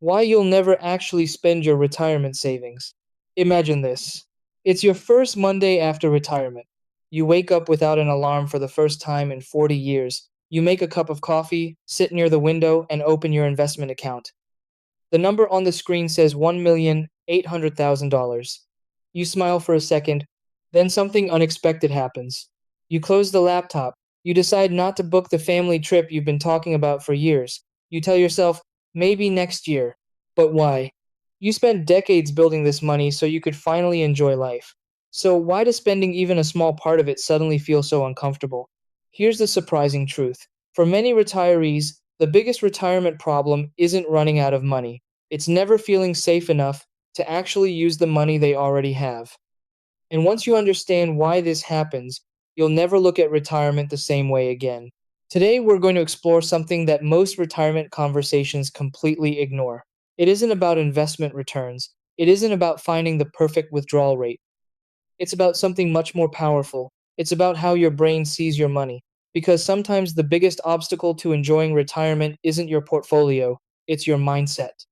Why you'll never actually spend your retirement savings. Imagine this. It's your first Monday after retirement. You wake up without an alarm for the first time in 40 years. You make a cup of coffee, sit near the window, and open your investment account. The number on the screen says $1,800,000. You smile for a second, then something unexpected happens. You close the laptop. You decide not to book the family trip you've been talking about for years. You tell yourself, maybe next year. But why? You spent decades building this money so you could finally enjoy life. So why does spending even a small part of it suddenly feel so uncomfortable? Here's the surprising truth. For many retirees, the biggest retirement problem isn't running out of money. It's never feeling safe enough to actually use the money they already have. And once you understand why this happens, you'll never look at retirement the same way again. Today, we're going to explore something that most retirement conversations completely ignore. It isn't about investment returns, it isn't about finding the perfect withdrawal rate. It's about something much more powerful. It's about how your brain sees your money. Because sometimes the biggest obstacle to enjoying retirement isn't your portfolio, it's your mindset.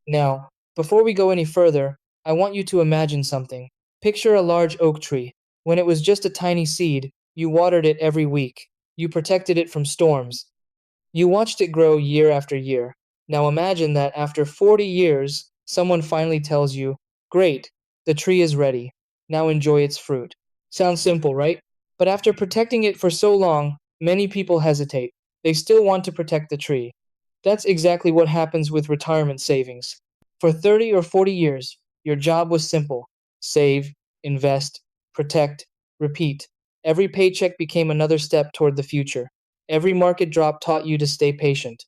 Now, before we go any further, I want you to imagine something. Picture a large oak tree. When it was just a tiny seed, you watered it every week. You protected it from storms. You watched it grow year after year. Now imagine that after 40 years, someone finally tells you, great, the tree is ready. Now enjoy its fruit. Sounds simple, right? But after protecting it for so long, many people hesitate. They still want to protect the tree. That's exactly what happens with retirement savings. For 30 or 40 years, your job was simple: save, invest, protect, repeat. Every paycheck became another step toward the future. Every market drop taught you to stay patient.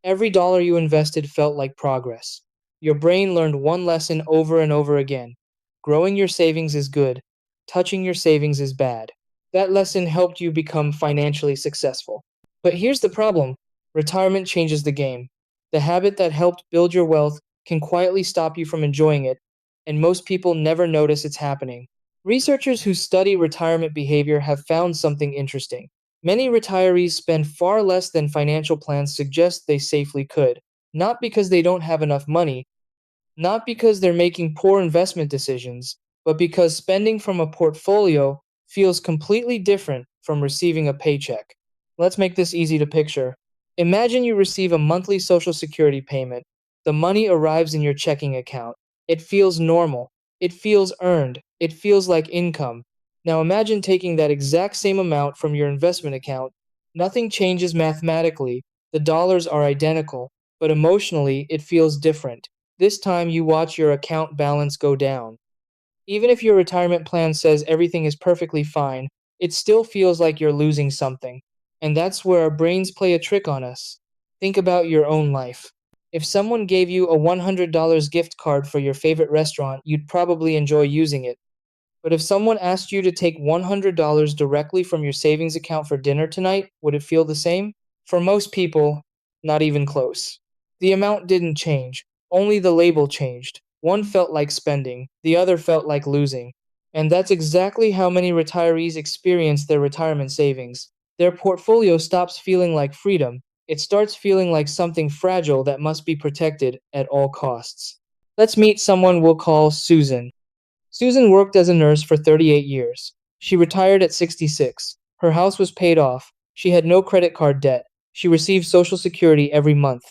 Every dollar you invested felt like progress. Your brain learned one lesson over and over again: growing your savings is good, touching your savings is bad. That lesson helped you become financially successful. But here's the problem: retirement changes the game. The habit that helped build your wealth can quietly stop you from enjoying it, and most people never notice it's happening. Researchers who study retirement behavior have found something interesting. Many retirees spend far less than financial plans suggest they safely could, not because they don't have enough money, not because they're making poor investment decisions, but because spending from a portfolio feels completely different from receiving a paycheck. Let's make this easy to picture. Imagine you receive a monthly Social Security payment. The money arrives in your checking account. It feels normal. It feels earned. It feels like income. Now imagine taking that exact same amount from your investment account. Nothing changes mathematically. The dollars are identical, but emotionally it feels different. This time you watch your account balance go down. Even if your retirement plan says everything is perfectly fine, it still feels like you're losing something. And that's where our brains play a trick on us. Think about your own life. If someone gave you a $100 gift card for your favorite restaurant, you'd probably enjoy using it. But if someone asked you to take $100 directly from your savings account for dinner tonight, would it feel the same? For most people, not even close. The amount didn't change, only the label changed. One felt like spending, the other felt like losing. And that's exactly how many retirees experience their retirement savings. Their portfolio stops feeling like freedom, it starts feeling like something fragile that must be protected at all costs. Let's meet someone we'll call Susan. Susan worked as a nurse for 38 years. She retired at 66. Her house was paid off. She had no credit card debt. She received Social Security every month.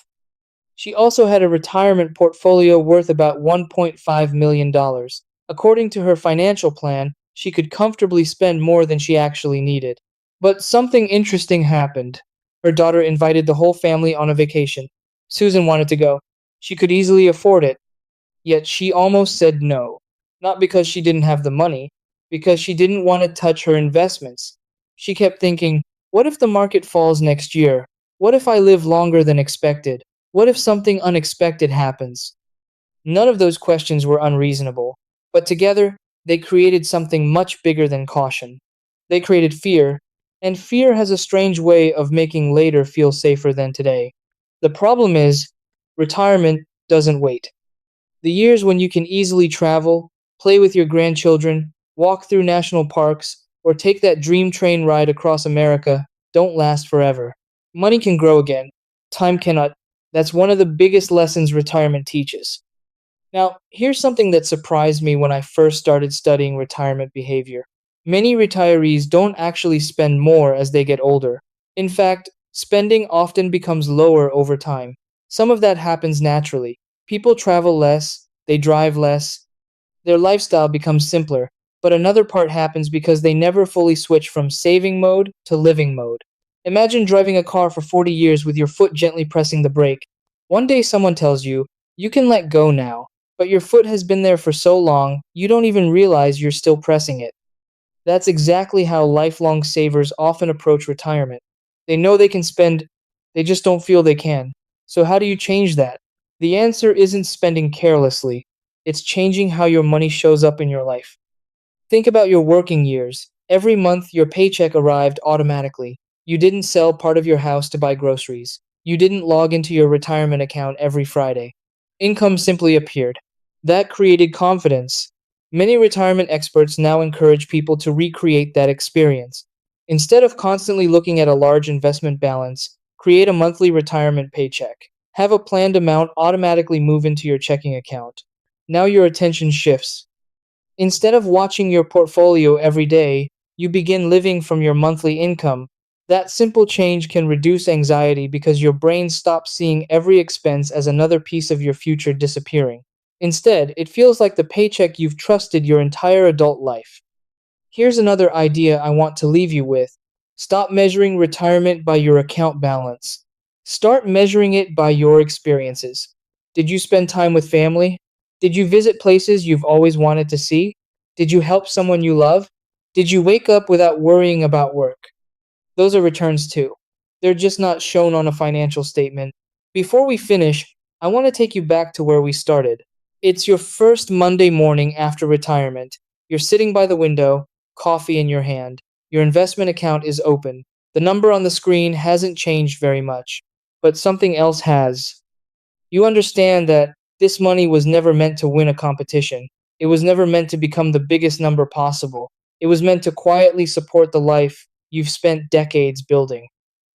She also had a retirement portfolio worth about $1.5 million. dollars. According to her financial plan, she could comfortably spend more than she actually needed. But something interesting happened. Her daughter invited the whole family on a vacation. Susan wanted to go. She could easily afford it. Yet she almost said no. Not because she didn't have the money, because she didn't want to touch her investments. She kept thinking, what if the market falls next year? What if I live longer than expected? What if something unexpected happens? None of those questions were unreasonable, but together they created something much bigger than caution. They created fear, and fear has a strange way of making later feel safer than today. The problem is, retirement doesn't wait. The years when you can easily travel, play with your grandchildren, walk through national parks, or take that dream train ride across America don't last forever. Money can grow again. Time cannot. That's one of the biggest lessons retirement teaches. Now, here's something that surprised me when I first started studying retirement behavior. Many retirees don't actually spend more as they get older. In fact, spending often becomes lower over time. Some of that happens naturally. People travel less, they drive less, their lifestyle becomes simpler. But another part happens because they never fully switch from saving mode to living mode. Imagine driving a car for 40 years with your foot gently pressing the brake. One day someone tells you, you can let go now, but your foot has been there for so long, you don't even realize you're still pressing it. That's exactly how lifelong savers often approach retirement. They know they can spend, they just don't feel they can. So, how do you change that? The answer isn't spending carelessly, it's changing how your money shows up in your life. Think about your working years. Every month, your paycheck arrived automatically. You didn't sell part of your house to buy groceries. You didn't log into your retirement account every Friday. Income simply appeared. That created confidence. Many retirement experts now encourage people to recreate that experience. Instead of constantly looking at a large investment balance, create a monthly retirement paycheck. Have a planned amount automatically move into your checking account. Now your attention shifts. Instead of watching your portfolio every day, you begin living from your monthly income. That simple change can reduce anxiety because your brain stops seeing every expense as another piece of your future disappearing. Instead, it feels like the paycheck you've trusted your entire adult life. Here's another idea I want to leave you with. Stop measuring retirement by your account balance. Start measuring it by your experiences. Did you spend time with family? Did you visit places you've always wanted to see? Did you help someone you love? Did you wake up without worrying about work? Those are returns too. They're just not shown on a financial statement. Before we finish, I want to take you back to where we started. It's your first Monday morning after retirement. You're sitting by the window, coffee in your hand. Your investment account is open. The number on the screen hasn't changed very much, but something else has. You understand that this money was never meant to win a competition. It was never meant to become the biggest number possible. It was meant to quietly support the life you've spent decades building.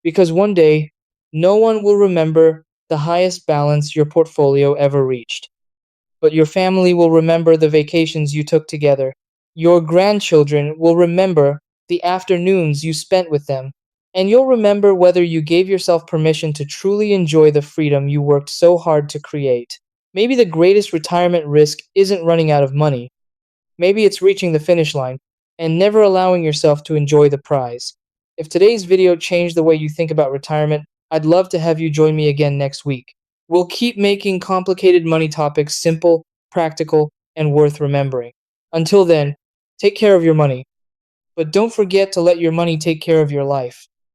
Because one day, no one will remember the highest balance your portfolio ever reached, but your family will remember the vacations you took together. Your grandchildren will remember the afternoons you spent with them. And you'll remember whether you gave yourself permission to truly enjoy the freedom you worked so hard to create. Maybe the greatest retirement risk isn't running out of money. Maybe it's reaching the finish line and never allowing yourself to enjoy the prize. If today's video changed the way you think about retirement, I'd love to have you join me again next week. We'll keep making complicated money topics simple, practical, and worth remembering. Until then, take care of your money, but don't forget to let your money take care of your life.